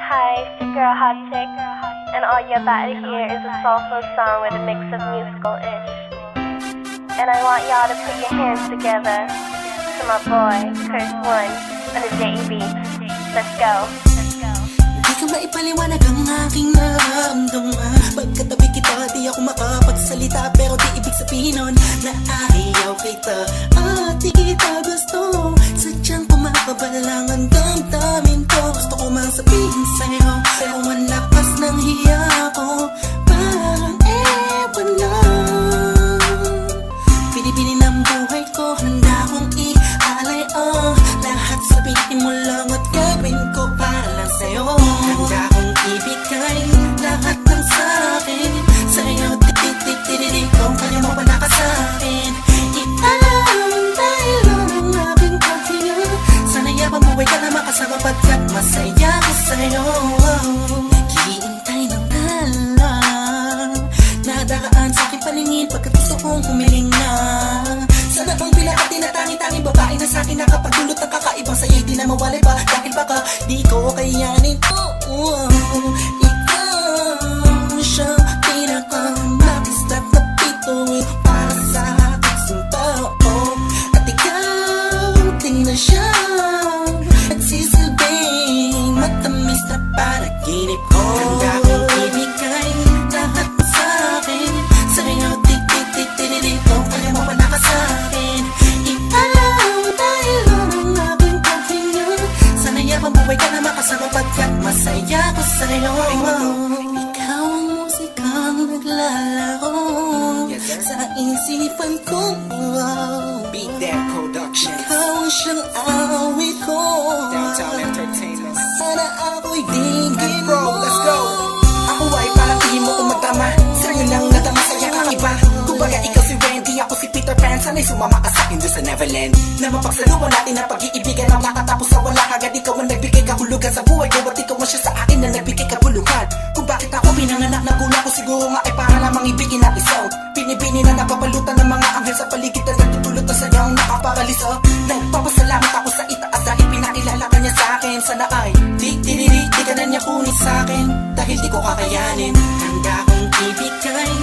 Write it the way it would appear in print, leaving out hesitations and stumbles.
Hi, it's your girl Hot Chick, and all you're about to hear is a soulful song with a mix of musical-ish. And I want y'all to put your hands together to my boy, Curse One, on the J.E.B. Let's go. Di ka maipaliwanag ang aking nararamdaman. Pagkatabi kita, di ako makapagsalita, pero di ibig sabihin nun na ayaw kita at di kita gusto. Sadyang pumapabalang ang damdamin ko. Gusto ko mang sabihin sa'yo, pero ang lakas ng hiya ko, parang ewan lang. Pinipili ng buhay ko, handa kong ialay lahat sabihin mo lang at gawin ko para lang sa'yo. Handa kong ibigay lahat ng sa'kin sa'yo, titik-titik-titik kung kanya mo wala ka sa'kin. Ialawang dahil ang aking paghinga. Sana yabang buhay ka na makasama pagkat masaya ko sa'yo. Naghihintay ng talang nadaraan sa'king paningin pagkat gusto kong humiling na. Sana bang pinakati na tangi-tangi babae na sa'kin nakapagdulot ng kakaibang sa'yo'y di na mawalay pa. Dahil baka di ko kayanin to. Ikaw siyang pinakamapis at napituin para sa aking sinta. At ikaw din na siyang nagsisilbing matamis na panaginip ko. Handa kong ibigay lahat mo sa'kin sa'yo, tik-tik-tik-tik-tik kung kaya mo wala ka sa'kin. Ialaw dahil ang aking paghinga. Sana yabang buhay ka na makasama pagkat masaya ko sa'yo. Ikaw ang musikang naglalaro sa isipan ko. Beat That Productions, Ikaw ang siyang awit ko. Downtown Entertainment. Sana ako'y digin Bro, mo. let's go. Ako ay parang hindi mo umatama. Sa'yo lang nadama saya kang iba. Kumbaga ikaw si Wendy, ako si Peter Pan. Sana'y sumama ka sa'kin doon sa Neverland. Na mapagsaluhan natin ang pag-iibigan ang nakatapos sa wala. Agad ikaw ang nagbigay kahulugan sa buhay ko. At ikaw ang siya sa akin na nagbigay kabuluhan. Kung bakit ako pinanganak na gula ko, siguro nga ay para lamang ibigin at isaw. Binibini na napapalutan ng mga anghel sa paligid na nagtutulot na sayang nakaparaliso. Nagpapasalamat ako sa itaas dahil pinakilala ka niya sa'kin. Sana ay di ka na niya kunin sa'kin dahil di ko kakayanin. Handa kong ibigay